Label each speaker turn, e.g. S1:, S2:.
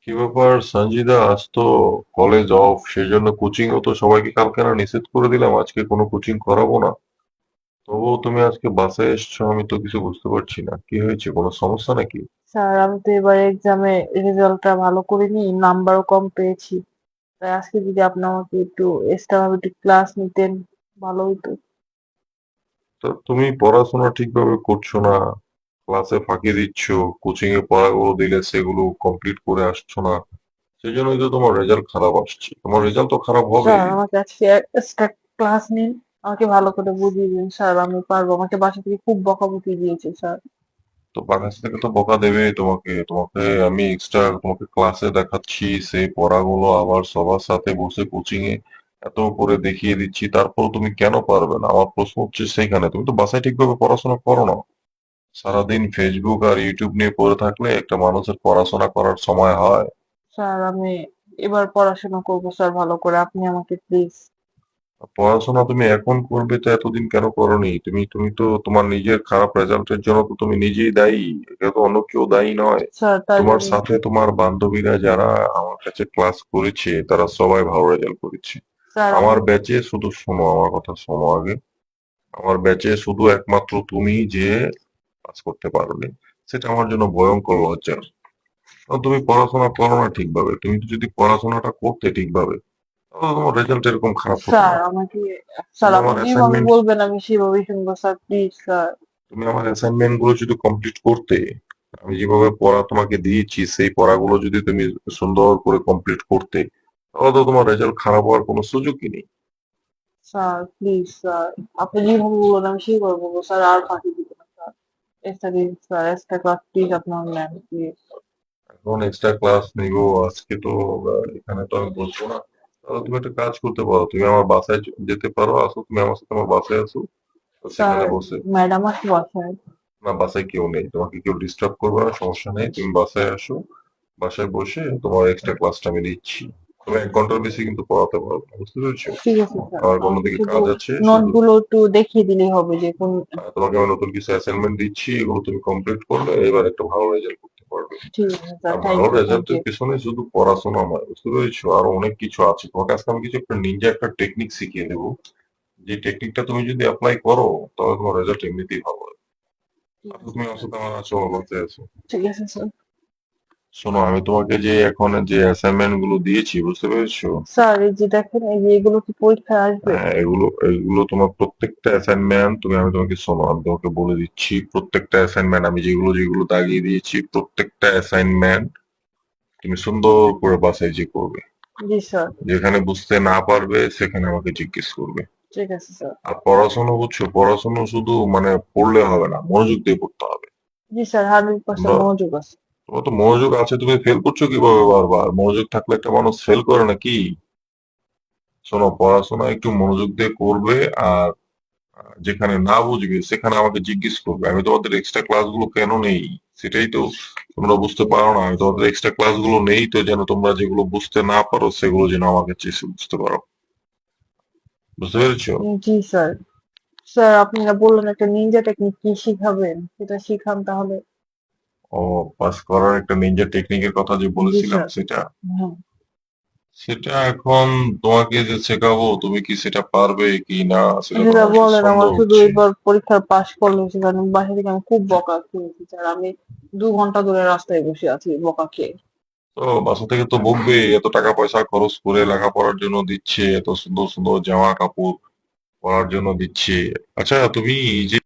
S1: কি ব্যাপার সঞ্জিদা? আজ তো কলেজ অফ, সেজন্য কোচিং ও তো সবাইকে কালকে না নিষেধ করে দিলাম, আজকে কোনো কোচিং করাবো না। তবুও তুমি আজকে বাসায় এসছো, আমি তো কিছু বুঝতে পারছি না কি হয়েছে, কোনো সমস্যা নাকি?
S2: স্যার আমি তো এবার এক্সামে রেজাল্টটা ভালো করিনি, নাম্বারও কম পেয়েছি। তাই আজকে যদি আপনি আমাকে একটু এক্সট্রা ভাবে একটু ক্লাস নিতেন, ভালো হতো।
S1: তো তুমি পড়াশোনা ঠিকভাবে করছো না, ক্লাসে ফাঁকি দিচ্ছ, কোচিং এ পড়াগুলো দিলে সেগুলো কমপ্লিট করে আসছো না, সেই জন্যই তো তোমার রেজাল্ট খারাপ আসছে। তোমার রেজাল্ট তো খারাপ
S2: স্যার
S1: হবেই।
S2: আমাকে আজকে এক্সট্রা ক্লাস নিন, আমাকে ভালো করে বুঝিয়ে দিন স্যার, আমি পারবো। আমাকে বাসা থেকে খুব বকাবকি দিয়েছে স্যার।
S1: তো বাংলাদেশ থেকে তো বকা দেবে তোমাকে। তোমাকে আমি এক্সট্রা তোমাকে ক্লাসে দেখাচ্ছি, সেই পড়াগুলো আবার সবার সাথে বসে কোচিং এ এত করে দেখিয়ে দিচ্ছি, তারপর তুমি কেন পারবে না? আমার প্রশ্ন হচ্ছে সেইখানে, তুমি তো বাসায় ঠিকভাবে পড়াশোনা করো না। সারাদিন ফেসবুক আর ইউটিউব নিয়ে পড়ে থাকলে একটা মানুষের পড়াশোনা করার সময় হয়?
S2: স্যার আমি এবার পড়াশোনা করবো স্যার ভালো করে, আপনি আমাকে প্লিজ।
S1: পড়াশোনা তুমি এখন করবে তো এতদিন কেন করোনি? তুমি তুমি তো তোমার নিজের খারাপ রেজাল্টের জন্য তো তুমি নিজেই দায়ী, এটা তো অন্য কেউ দায়ী নয়।
S2: স্যার তাই
S1: তোমার
S2: বলে
S1: সাথে তোমার বান্ধবীরা যারা আমার কাছে ক্লাস করেছে তারা সবাই ভালো রেজাল্ট করেছে।
S2: স্যার
S1: আমার
S2: আমি
S1: ব্যাচে শুধু, শোনো আমার কথা শোনো আগে, আমার ব্যাচে শুধু একমাত্র তুমি যে পাস করতে পারোনি, সেটা আমার জন্য ভয়ঙ্কর লজ্জা। কারণ তুমি পড়াশোনা করো না ঠিকভাবে। তুমি তো যদি পড়াশোনাটা করতে ঠিকভাবে, তাহলে তোমার রেজাল্ট এরকম খারাপ হতো
S2: স্যার
S1: না।
S2: আমাকে স্যার
S1: তুমি
S2: আপনি
S1: আমার
S2: যেভাবে
S1: অ্যাসাইনমেন্ট
S2: বলবেন আমি সেভাবেই শুনবো স্যার, প্লিজ স্যার।
S1: তুমি আমার অ্যাসাইনমেন্ট গুলো যদি কমপ্লিট করতে, আমি যেভাবে পড়া তোমাকে দিয়েছি সেই পড়াগুলো যদি তুমি সুন্দর করে কমপ্লিট করতে, তাহলে তো তোমার রেজাল্ট খারাপ হওয়ার কোনো সুযোগই নেই।
S2: স্যার প্লিজ স্যার, আপনি যেভাবে বলবেন আমি সেইভাবে বলবো স্যার, আর ফাঁকি দিবেন না স্যার। এক্সট্রা দিন স্যার, এক্সট্রা ক্লাস প্লিজ আপনার নেন প্লিজ।
S1: এখন এক্সট্রা ক্লাস নিবো আজকে তো, এখানে তো আমি বলবো না। তাহলে তুমি একটা কাজ করতে পারো, তুমি আমার বাসায় যেতে পারো, আসো তুমি আমার সাথে আমার বাসায় আসো, তো
S2: স্যার
S1: সেখানে বসে।
S2: ম্যাডাম আসতে বাসায়।
S1: না, বাসায় কেউ নেই, তোমাকে কেউ ডিস্টার্ব করবে না, সমস্যা নেই, তুমি বাসায় আসো। বাসায় বসে তোমার এক্সট্রা ক্লাসটা আমি দিচ্ছি। তুমি 1 ঘন্টার বেশি কিন্তু পড়াতে পারবে না, বুঝতে পেরেছো?
S2: ঠিক আছে স্যার,
S1: আমার
S2: আমাকে
S1: অন্যদিকে
S2: শুধু
S1: কাজ আছে শুধু।
S2: নোটগুলো একটু দেখিয়ে দিলেই হবে যে কোন।
S1: তোমাকে আমি নতুন কিছু অ্যাসাইনমেন্ট দিচ্ছি, এগুলো তুমি কমপ্লিট করলে এবার একটা ভালো রেজাল্ট করতে পারবে।
S2: ঠিক আছে স্যার,
S1: আর
S2: থ্যাংক
S1: ভালো
S2: ইউ থ্যাংক
S1: রেজাল্টের
S2: ইউ।
S1: পেছনে শুধু পড়াশোনা নয়, বুঝতে পেরেছো, আরো অনেক কিছু আছে। তোমাকে আজকে আমি কিছু একটা নিনজা একটা টেকনিক শিখিয়ে দেবো, যে টেকনিকটা তুমি যদি অ্যাপ্লাই করো, তাহলে তোমার রেজাল্ট এমনিতেই ভালো হয়।
S2: ঠিক
S1: আচ্ছা,
S2: আছে
S1: তুমি আমার
S2: স্যার।
S1: সাথে আমার আছো, আমার বাসায় আছো।
S2: ঠিক আছে স্যার।
S1: শোনো, আমি তোমাকে যে এখন যে অ্যাসাইনমেন্ট গুলো দিয়েছি, বুঝতে পেরেছো?
S2: স্যার এই যে দেখেন, এই যে এগুলো কি পরীক্ষায় আসবে?
S1: হ্যাঁ, এগুলো এগুলো তোমার প্রত্যেকটা অ্যাসাইনমেন্ট, আমি তোমাকে শোনো, আমি তোমাকে বলে দিচ্ছি, প্রত্যেকটা অ্যাসাইনমেন্ট আমি যেগুলো যেগুলো দাগিয়ে দিয়েছি, প্রত্যেকটা অ্যাসাইনমেন্ট তুমি সুন্দর করে বাসায় যে করবে।
S2: জি স্যার।
S1: যেখানে বুঝতে না পারবে সেখানে আমাকে জিজ্ঞেস করবে।
S2: ঠিক আছে স্যার।
S1: আর পড়াশোনা বুঝছো, পড়াশোনা শুধু মানে পড়লে হবে না, মনোযোগ দিয়ে পড়তে হবে।
S2: জি স্যার, 100%
S1: তোমরা,
S2: মনোযোগ আছে।
S1: তোমার তো মনোযোগ আছে, তুমি ফেল করছো কিভাবে বারবার? মনোযোগ থাকলে একটা মানুষ ফেল করে নাকি? শোনো, পড়াশোনা একটু মনোযোগ দিয়ে করবে, আর যেখানে না বুঝবে সেখানে আমাকে জিজ্ঞেস করবে। আমি তোমাদের এক্সট্রা ক্লাসগুলো কেন নেই, সেটাই তো তোমরা বুঝতে পারো না। আমি তোমাদের এক্সট্রা ক্লাসগুলো নেই তো যেন তোমরা যেগুলো বুঝতে না পারো সেগুলো যেন আমাকে চেয়ে বুঝতে পারো, বুঝতে পেরেছো?
S2: জি স্যার। স্যার আপনারা বললেন একটা নিনজা টেকনিক, কি শিখাবেন সেটা শিখান তাহলে।
S1: ও, পাস করার একটা নিনজা টেকনিকের কথা যে
S2: জি
S1: বলেছিলাম
S2: স্যার।
S1: সেটা,
S2: হ্যাঁ।
S1: সেটা এখন তোমাকে যে শেখাবো, তুমি কি সেটা পারবে কি না সেটা তো
S2: সেটা
S1: আমার একটু
S2: বলেন, আমার
S1: সন্দেহ
S2: শুধু
S1: হচ্ছে।
S2: এবার পরীক্ষার পাশ করলে হচ্ছে, কারণ বাসা থেকে আমি খুব বকা খেয়েছি স্যার, আমি 2 ঘন্টা ধরে রাস্তায় বসে আছি বকা খেয়ে।
S1: তো বাসা থেকে তো বকবে, এত টাকা পয়সা খরচ করে লেখাপড়ার জন্য দিচ্ছে, এত সুন্দর সুন্দর জামা কাপড় পরার জন্য দিচ্ছে। আচ্ছা, তুমি যে